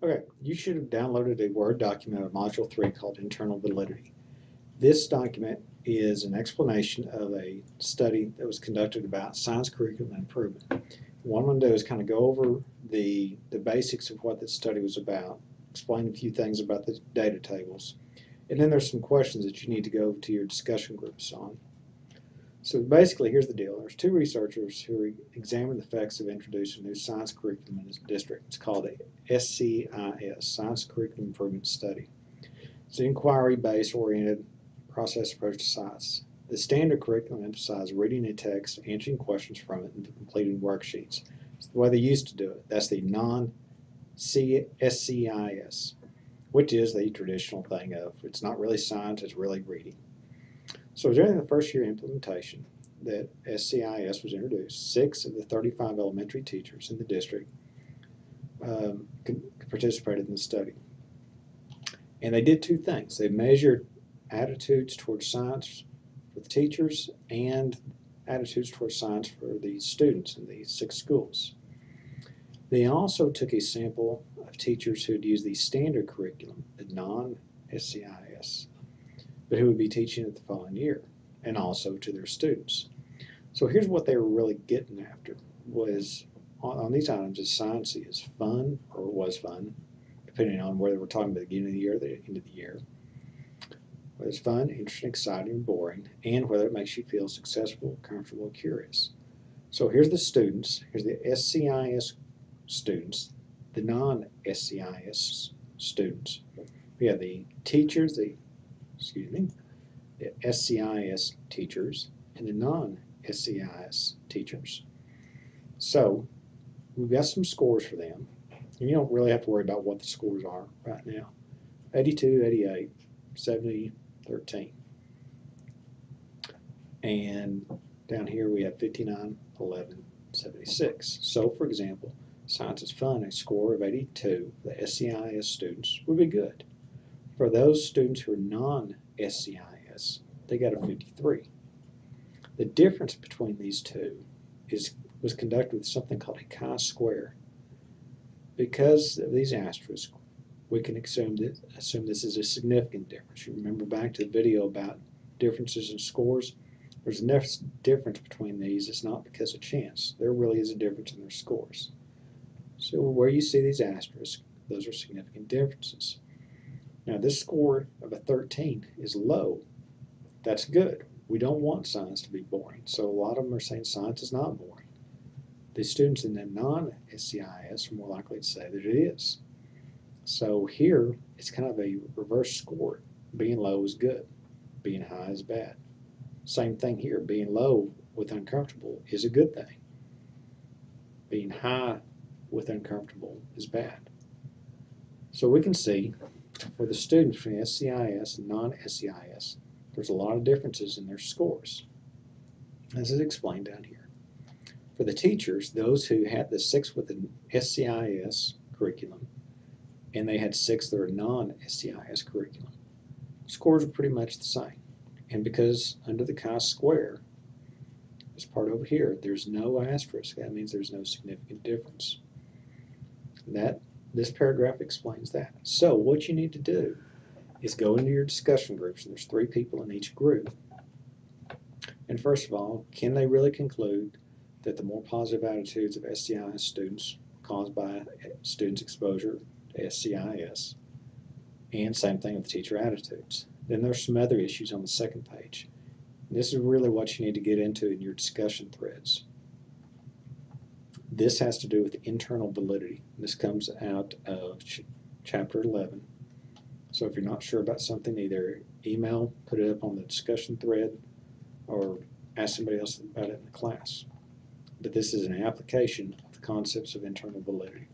Okay, you should have downloaded a Word document of Module 3 called Internal Validity. This document is an explanation of a study that was conducted about science curriculum improvement. What I'm going to do is kind of go over the basics of what this study was about, explain a few things about the data tables, and then there's some questions that you need to go to your discussion groups on. So basically, here's the deal. There's two researchers who examined the effects of introducing new science curriculum in this district. It's called a SCIS, Science Curriculum Improvement Study. It's an inquiry-based oriented process approach to science. The standard curriculum emphasizes reading a text, answering questions from it, and completing worksheets. It's the way they used to do it. That's the non-SCIS, which is the traditional thing of it's not really science, it's really reading. So during the first year implementation that SCIS was introduced, 6 of the 35 elementary teachers in the district participated in the study. And they did two things. They measured attitudes towards science for the teachers and attitudes towards science for the students in these 6 schools. They also took a sample of teachers who had used the standard curriculum, the non-SCIS, but who would be teaching it the following year, and also to their students. So here's what they were really getting after, was on these items, is science is fun, or was fun, depending on whether we're talking about the beginning of the year or the end of the year, whether it's fun, interesting, exciting, or boring, and whether it makes you feel successful, comfortable, curious. So here's the students, here's the SCIS students, the non-SCIS students. We have the teachers, the SCIS teachers and the non-SCIS teachers. So we've got some scores for them. You don't really have to worry about what the scores are right now. 82, 88, 70, 13. And down here we have 59, 11, 76. So for example, science is fun, a score of 82, the SCIS students would be good. For those students who are non-SCIS, they got a 53. The difference between these two was conducted with something called a chi-square. Because of these asterisks, we can assume this is a significant difference. You remember back to the video about differences in scores? There's a difference between these. It's not because of chance. There really is a difference in their scores. So where you see these asterisks, those are significant differences. Now this score of a 13 is low. That's good. We don't want science to be boring. So a lot of them are saying science is not boring. The students in the non-SCIS are more likely to say that it is. So here it's kind of a reverse score. Being low is good. Being high is bad. Same thing here. Being low with uncomfortable is a good thing. Being high with uncomfortable is bad. So we can see for the students from SCIS and non-SCIS, there's a lot of differences in their scores. This is explained down here. For the teachers, those who had the 6 with an SCIS curriculum, and they had 6 that are non-SCIS curriculum, scores are pretty much the same. And because under the chi-square, this part over here, there's no asterisk. That means there's no significant difference. This paragraph explains that. So what you need to do is go into your discussion groups, and there's 3 people in each group. And first of all, can they really conclude that the more positive attitudes of SCIS students caused by students' exposure to SCIS, and same thing with teacher attitudes? Then there's some other issues on the second page. This is really what you need to get into in your discussion threads. This has to do with internal validity. This comes out of chapter 11. So if you're not sure about something, either email, put it up on the discussion thread, or ask somebody else about it in the class. But this is an application of the concepts of internal validity.